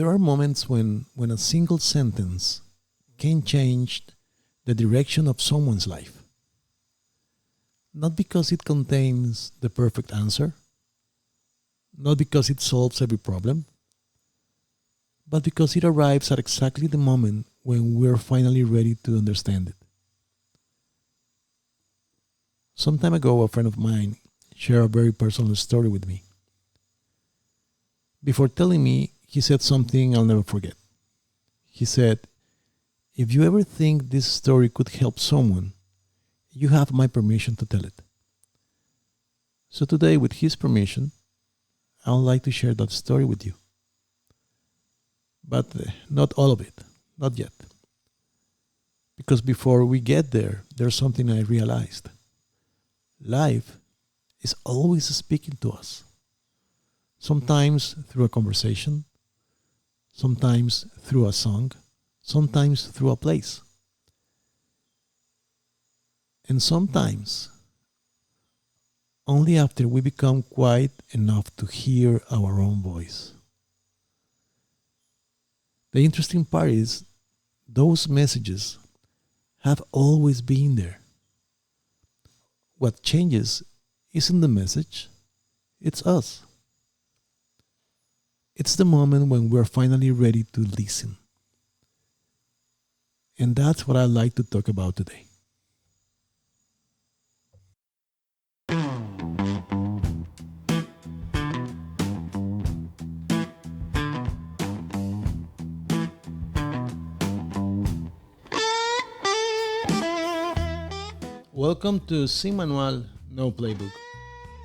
There are moments when a single sentence can change the direction of someone's life. Not because it contains the perfect answer, not because it solves every problem, but because it arrives at exactly the moment when we're finally ready to understand it. Some time ago, a friend of mine shared a very personal story with me. Before telling me, he said something I'll never forget. He said, "If you ever think this story could help someone, you have my permission to tell it." So today, with his permission, I would like to share that story with you. But not all of it, not yet. Because before we get there, there's something I realized. Life is always speaking to us. Sometimes through a conversation, sometimes through a song, sometimes through a place, and sometimes only after we become quiet enough to hear our own voice. The interesting part is those messages have always been there. What changes isn't the message, it's us. It's the moment when we're finally ready to listen. And that's what I'd like to talk about today. Welcome to Sin Manual, No Playbook,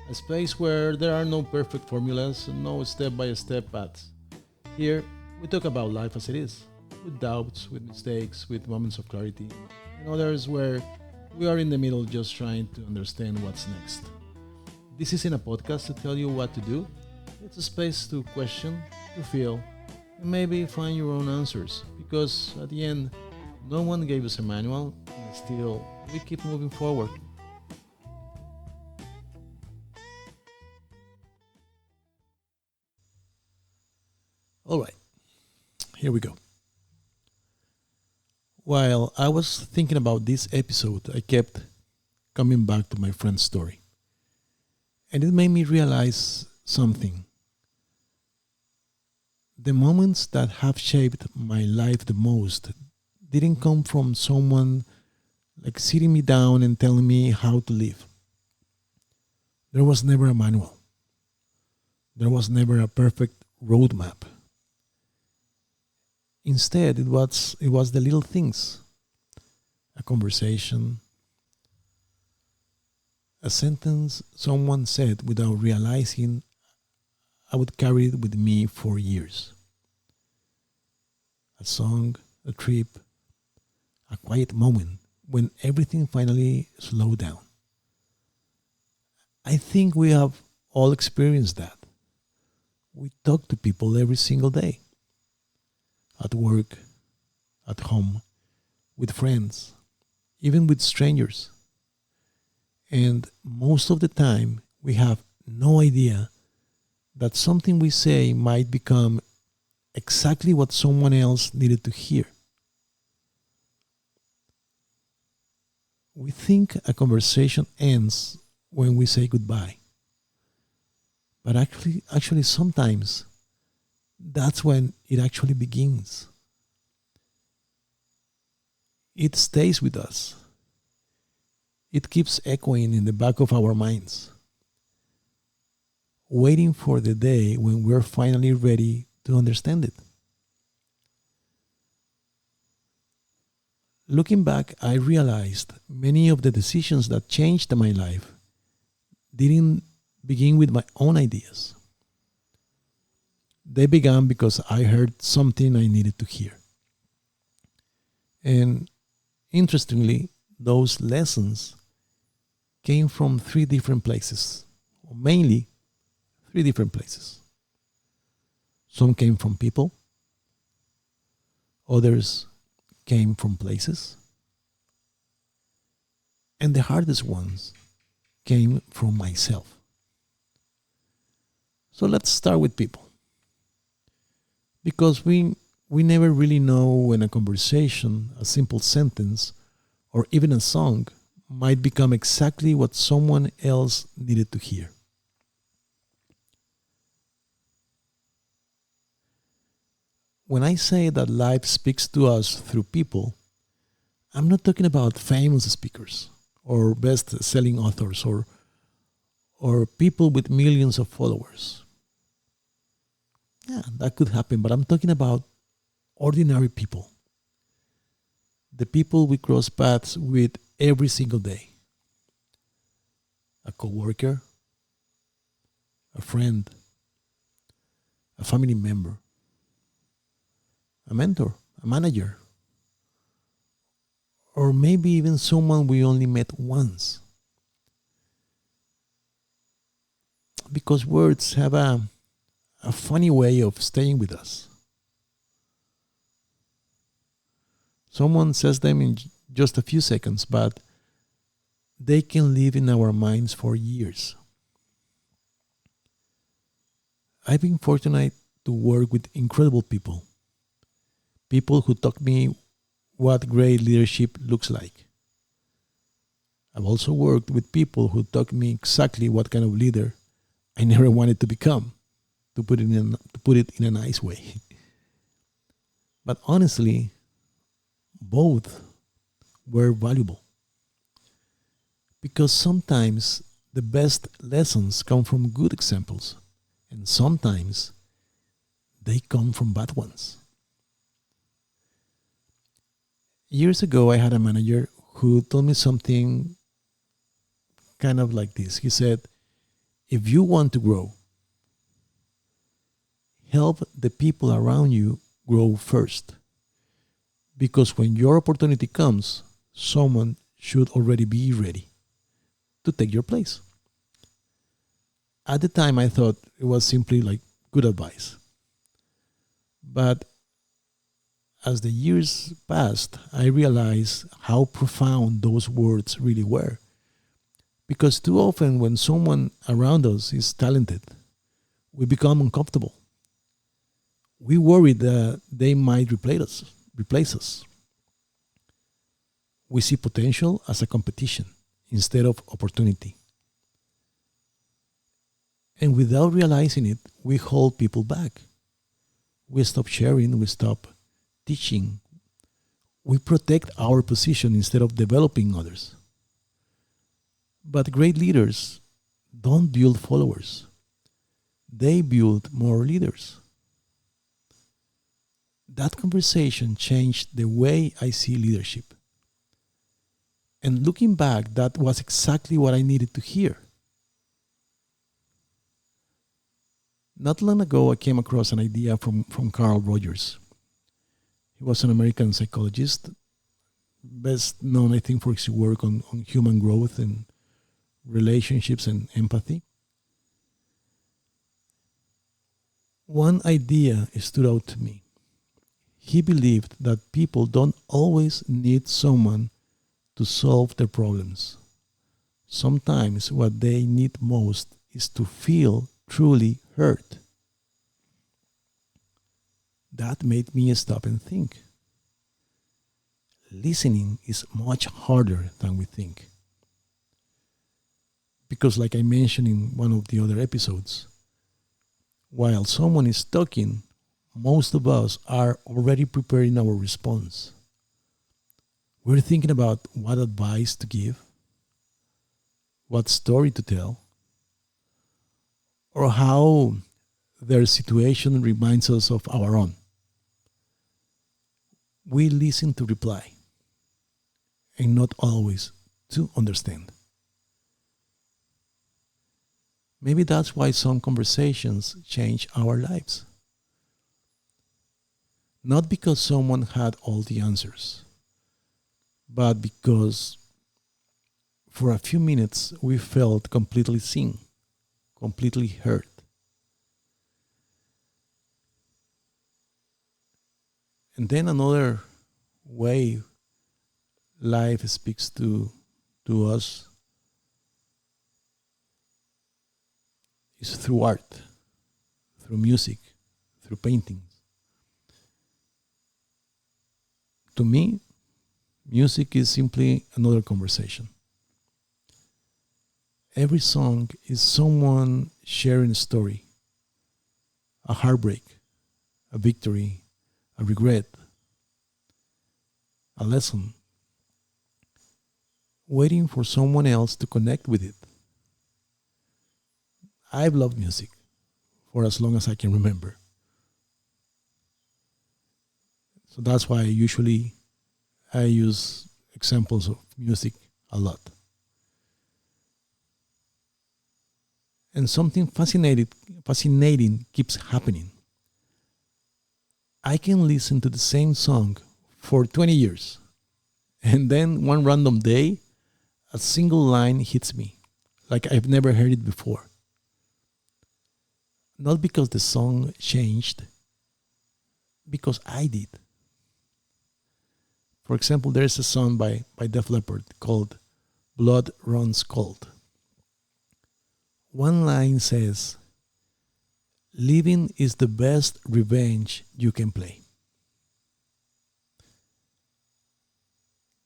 a space where there are no perfect formulas and no step by step paths. Here, we talk about life as it is, with doubts, with mistakes, with moments of clarity, and others where we are in the middle just trying to understand what's next. This isn't a podcast to tell you what to do, it's a space to question, to feel, and maybe find your own answers, because at the end, no one gave us a manual, and still, we keep moving forward. All right, here we go. While I was thinking about this episode, I kept coming back to my friend's story. And it made me realize something. The moments that have shaped my life the most didn't come from someone like sitting me down and telling me how to live. There was never a manual. There was never a perfect roadmap. Instead, it was the little things. A conversation, a sentence someone said without realizing I would carry it with me for years. A song, a trip, a quiet moment when everything finally slowed down. I think we have all experienced that. We talk to people every single day, at work, at home, with friends, even with strangers. And most of the time, we have no idea that something we say might become exactly what someone else needed to hear. We think a conversation ends when we say goodbye. But actually sometimes that's when it actually begins. It stays with us. It keeps echoing in the back of our minds, waiting for the day when we're finally ready to understand it. Looking back, I realized many of the decisions that changed my life didn't begin with my own ideas. They began because I heard something I needed to hear. And interestingly, those lessons came from three different places, or mainly three different places. Some came from people, others came from places, and the hardest ones came from myself. So let's start with people. because we never really know when a conversation, a simple sentence, or even a song might become exactly what someone else needed to hear. When I say that life speaks to us through people, I'm not talking about famous speakers or best selling authors or people with millions of followers. Yeah, that could happen, but I'm talking about ordinary people, the people we cross paths with every single day. A coworker, a friend, a family member, a mentor, a manager, or maybe even someone we only met once. Because words have a funny way of staying with us. Someone says them in just a few seconds, but they can live in our minds for years. I've been fortunate to work with incredible people, people who taught me what great leadership looks like. I've also worked with people who taught me exactly what kind of leader I never wanted to become, to put it in a nice way. But honestly, both were valuable because sometimes the best lessons come from good examples, and sometimes they come from bad ones. Years ago, I had a manager who told me something kind of like this. He said, if you want to grow, help the people around you grow first. Because when your opportunity comes, someone should already be ready to take your place. At the time, I thought it was simply like good advice. But as the years passed, I realized how profound those words really were. Because too often, when someone around us is talented, we become uncomfortable. We worry that they might replace us. We see potential as a competition instead of opportunity. And without realizing it, we hold people back. We stop sharing, we stop teaching, we protect our position instead of developing others. But great leaders don't build followers, they build more leaders. That conversation changed the way I see leadership. And looking back, that was exactly what I needed to hear. Not long ago, I came across an idea from Carl Rogers. He was an American psychologist, best known, I think, for his work on human growth and relationships and empathy. One idea stood out to me. He believed that people don't always need someone to solve their problems. Sometimes what they need most is to feel truly heard. That made me stop and think. Listening is much harder than we think. Because, like I mentioned in one of the other episodes, while someone is talking, most of us are already preparing our response. We're thinking about what advice to give, what story to tell, or how their situation reminds us of our own. We listen to reply and not always to understand. Maybe that's why some conversations change our lives. Not because someone had all the answers, but because for a few minutes we felt completely seen, completely heard. And then another way life speaks to us is through art, through music, through paintings. To me, music is simply another conversation. Every song is someone sharing a story, a heartbreak, a victory, a regret, a lesson, waiting for someone else to connect with it. I've loved music for as long as I can remember. So that's why usually I use examples of music a lot. And something fascinating keeps happening. I can listen to the same song for 20 years, and then one random day, a single line hits me, like I've never heard it before. Not because the song changed, because I did. For example, there's a song by Def Leppard called Blood Runs Cold. One line says, "Living is the best revenge you can play."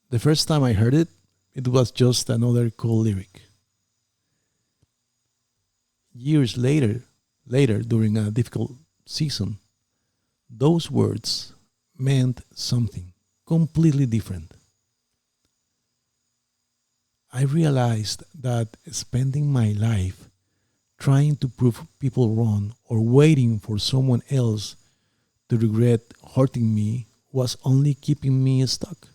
The first time I heard it, it was just another cool lyric. Years later during a difficult season, those words meant something completely different. I realized that spending my life trying to prove people wrong or waiting for someone else to regret hurting me was only keeping me stuck.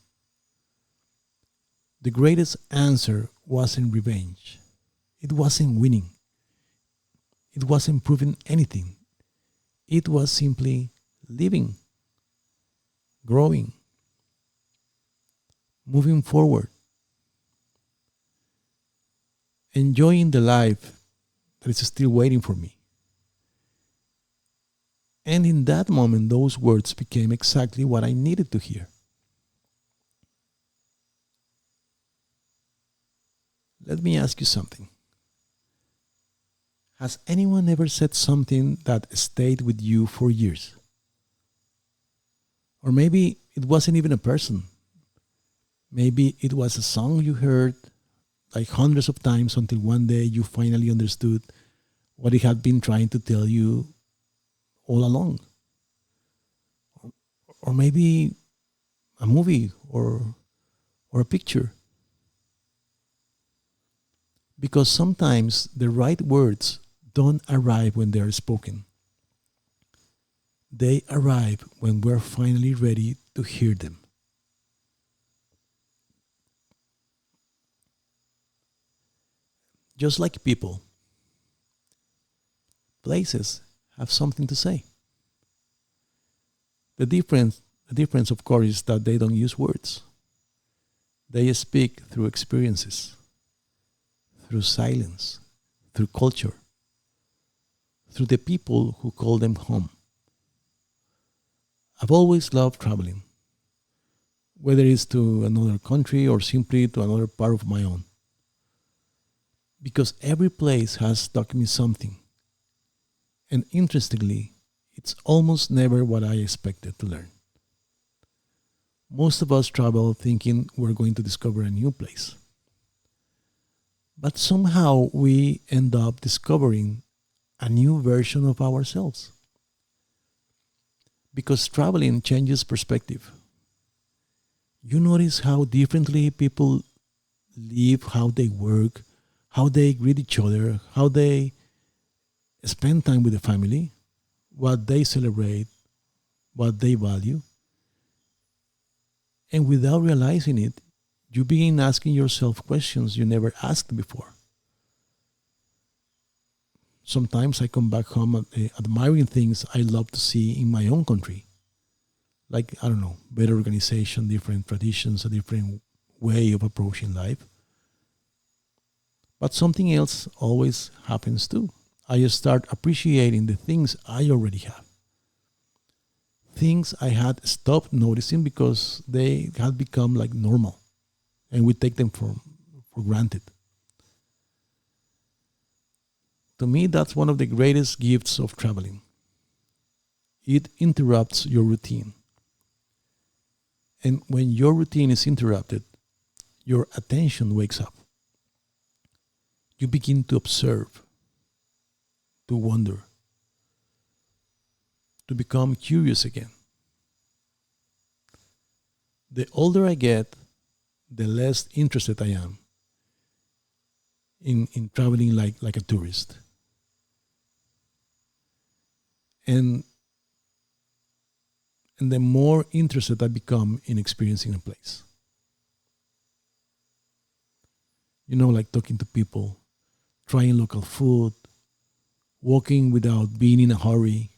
The greatest answer wasn't revenge. It wasn't winning. It wasn't proving anything. It was simply living, growing, moving forward, enjoying the life that is still waiting for me. And in that moment, those words became exactly what I needed to hear. Let me ask you something. Has anyone ever said something that stayed with you for years? Or maybe it wasn't even a person. Maybe it was a song you heard like hundreds of times until one day you finally understood what it had been trying to tell you all along. Or maybe a movie or a picture. Because sometimes the right words don't arrive when they are spoken. They arrive when we're finally ready to hear them. Just like people, places have something to say. The difference of course is that they don't use words. They speak through experiences, through silence, through culture, through the people who call them home. I've always loved traveling, whether it's to another country or simply to another part of my own, because every place has taught me something. And interestingly, it's almost never what I expected to learn. Most of us travel thinking we're going to discover a new place. But somehow we end up discovering a new version of ourselves. Because traveling changes perspective. You notice how differently people live, how they work, how they greet each other, how they spend time with the family, what they celebrate, what they value. And without realizing it, you begin asking yourself questions you never asked before. Sometimes I come back home admiring things I love to see in my own country. Like, I don't know, better organization, different traditions, a different way of approaching life. But something else always happens too. I start appreciating the things I already have. Things I had stopped noticing because they had become like normal and we take them for granted. To me, that's one of the greatest gifts of traveling. It interrupts your routine. And when your routine is interrupted, your attention wakes up. You begin to observe, to wonder, to become curious again. The older I get, the less interested I am in traveling like a tourist. And the more interested I become in experiencing a place. Like talking to people, trying local food, walking without being in a hurry,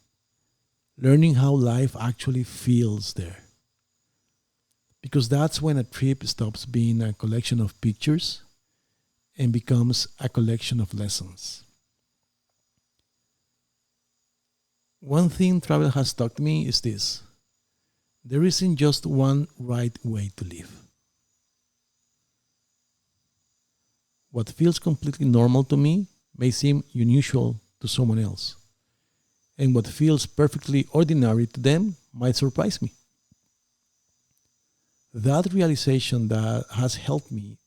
learning how life actually feels there. Because that's when a trip stops being a collection of pictures and becomes a collection of lessons. One thing travel has taught me is this: there isn't just one right way to live. What feels completely normal to me may seem unusual to someone else, and what feels perfectly ordinary to them might surprise me. That realization that has helped me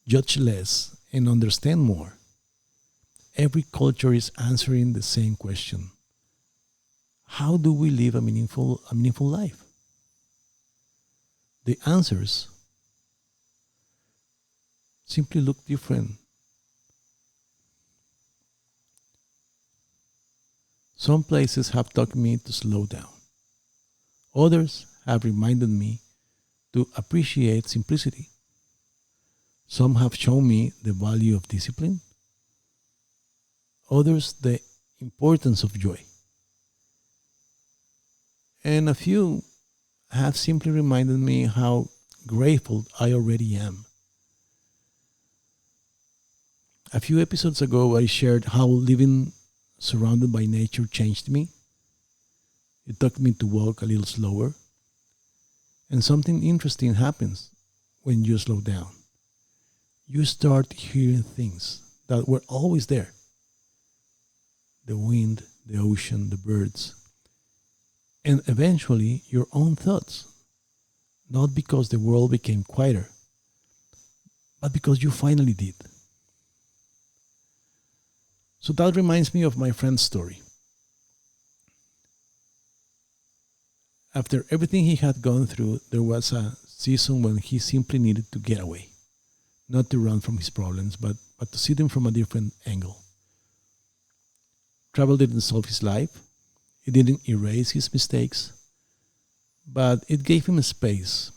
judge less and understand more. Every culture is answering the same question: how do we live a meaningful life? The answers simply look different. Some places have taught me to slow down. Others have reminded me to appreciate simplicity. Some have shown me the value of discipline, others the importance of joy, and a few have simply reminded me how grateful I already am. A few episodes ago, I shared how living surrounded by nature changed me. It taught me to walk a little slower, and something interesting happens when you slow down. You start hearing things that were always there: the wind, the ocean, the birds, and eventually your own thoughts. Not because the world became quieter, but because you finally did. So that reminds me of my friend's story. After everything he had gone through, there was a season when he simply needed to get away, not to run from his problems, but to see them from a different angle. Travel didn't solve his life, it didn't erase his mistakes, but it gave him a space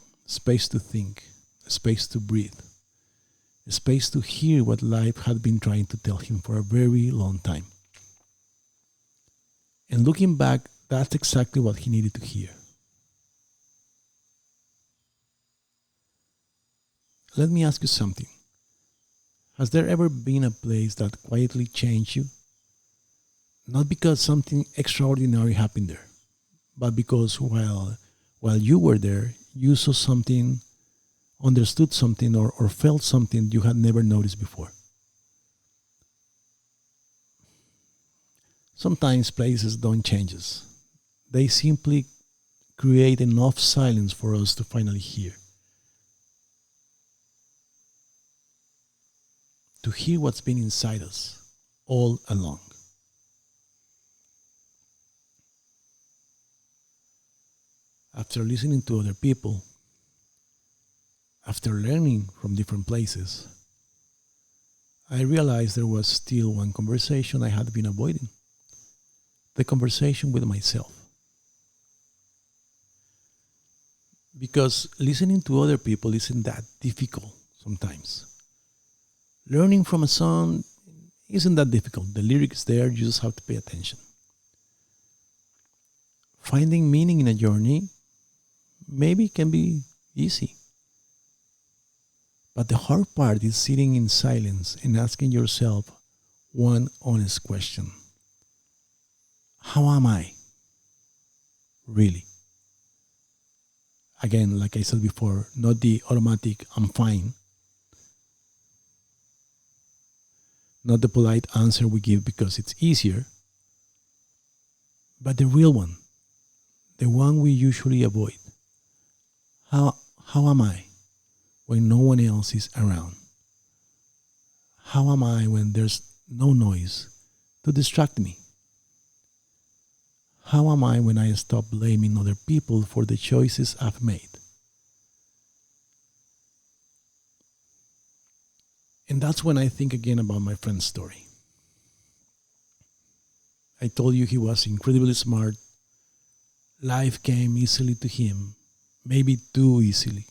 to think, a space to breathe, a space to hear what life had been trying to tell him for a very long time. And looking back, that's exactly what he needed to hear. Let me ask you something. Has there ever been a place that quietly changed you? Not because something extraordinary happened there, but because while you were there, you saw something, understood something, or felt something you had never noticed before. Sometimes places don't change us. They simply create enough silence for us to finally hear. To hear what's been inside us all along. After listening to other people, after learning from different places, I realized there was still one conversation I had been avoiding: the conversation with myself. Because listening to other people isn't that difficult sometimes. Learning from a song isn't that difficult. The lyrics there, you just have to pay attention. Finding meaning in a journey maybe can be easy. But the hard part is sitting in silence and asking yourself one honest question: how am I? Really? Again, like I said before, not the automatic "I'm fine," not the polite answer we give because it's easier, but the real one, the one we usually avoid. How, how am I when no one else is around? How am I when there's no noise to distract me? How am I when I stop blaming other people for the choices I've made? And that's when I think again about my friend's story. I told you he was incredibly smart. Life came easily to him, maybe too easily.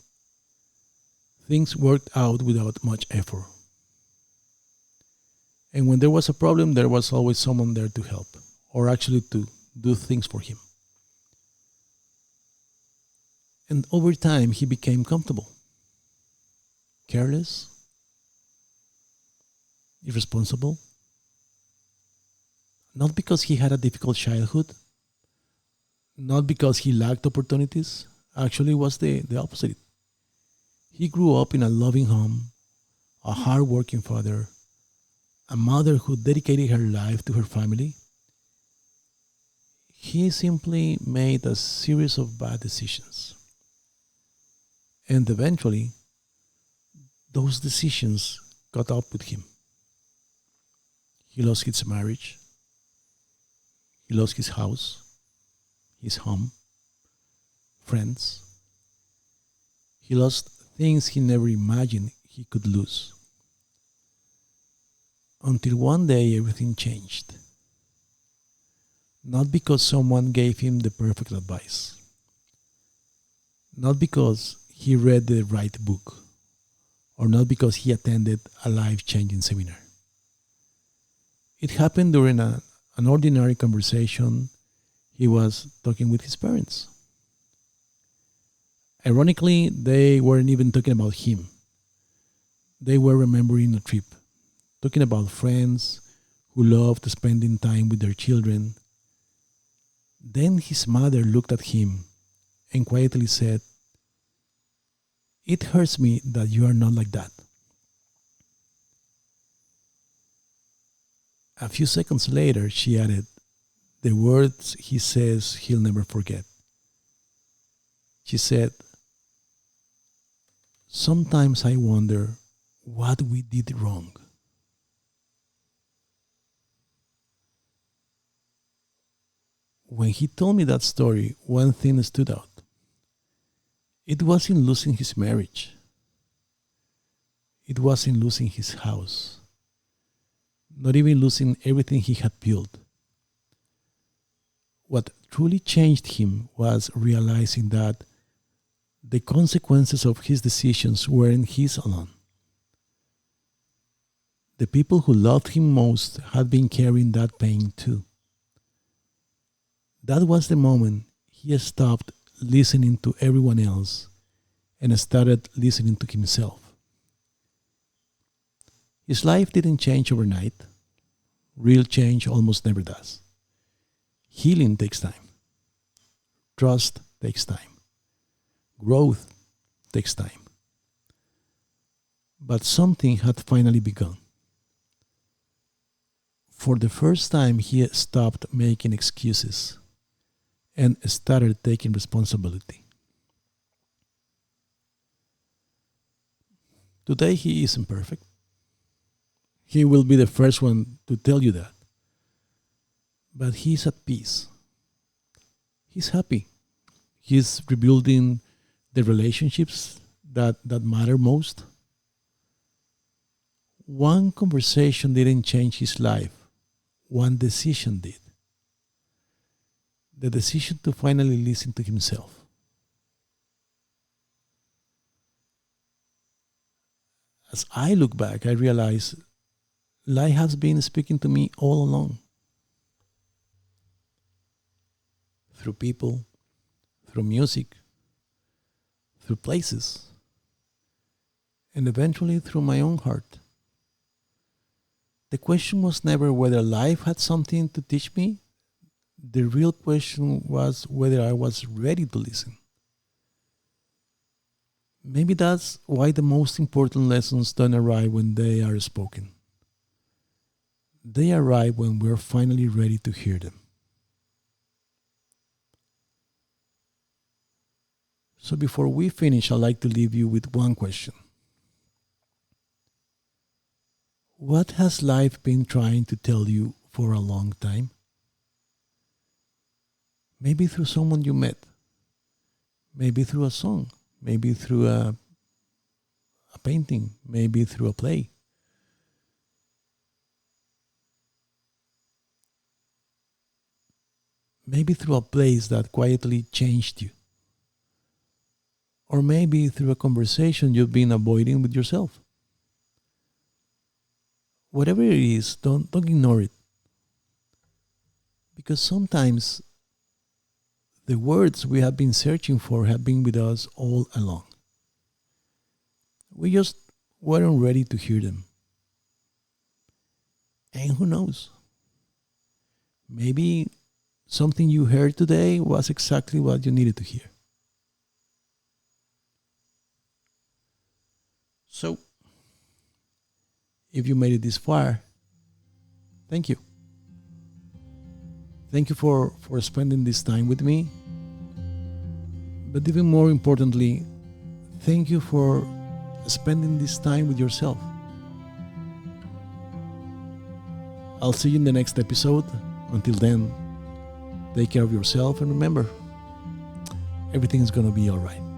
Things worked out without much effort. And when there was a problem, there was always someone there to help, or actually to do things for him. And over time, he became comfortable, careless, irresponsible, not because he had a difficult childhood, not because he lacked opportunities. Actually, it was the opposite. He grew up in a loving home, a hardworking father, a mother who dedicated her life to her family. He simply made a series of bad decisions. And eventually, those decisions caught up with him. He lost his marriage, he lost his house, his home, friends. He lost things he never imagined he could lose. Until one day everything changed. Not because someone gave him the perfect advice, not because he read the right book, or not because he attended a life changing seminar. It happened during an ordinary conversation he was talking with his parents. Ironically, they weren't even talking about him. They were remembering a trip, talking about friends who loved spending time with their children. Then his mother looked at him and quietly said, "It hurts me that you are not like that." A few seconds later, she added, "The words he says he'll never forget." She said, "Sometimes I wonder what we did wrong." When he told me that story, one thing stood out. It wasn't losing his marriage. It wasn't losing his house. Not even losing everything he had built. What truly changed him was realizing that the consequences of his decisions weren't his alone. The people who loved him most had been carrying that pain too. That was the moment he stopped listening to everyone else and started listening to himself. His life didn't change overnight. Real change almost never does. Healing takes time. Trust takes time. Growth takes time. But something had finally begun. For the first time, he stopped making excuses and started taking responsibility. Today, he isn't perfect. He will be the first one to tell you that. But he's at peace. He's happy. He's rebuilding the relationships that matter most. One conversation didn't change his life, one decision did. The decision to finally listen to himself. As I look back, I realize life has been speaking to me all along through people, through music, through places, and eventually through my own heart. The question was never whether life had something to teach me. The real question was whether I was ready to listen. Maybe that's why the most important lessons don't arrive when they are spoken. They arrive when we're finally ready to hear them. So before we finish, I'd like to leave you with one question. What has life been trying to tell you for a long time? Maybe through someone you met, maybe through a song, maybe through a painting, maybe through a play. Maybe through a place that quietly changed you. Or maybe through a conversation you've been avoiding with yourself. Whatever it is, don't ignore it. Because sometimes the words we have been searching for have been with us all along. We just weren't ready to hear them. And who knows? Maybe something you heard today was exactly what you needed to hear. So, if you made it this far, thank you. Thank you for spending this time with me. But even more importantly, thank you for spending this time with yourself. I'll see you in the next episode. Until then, take care of yourself and remember, everything is going to be all right.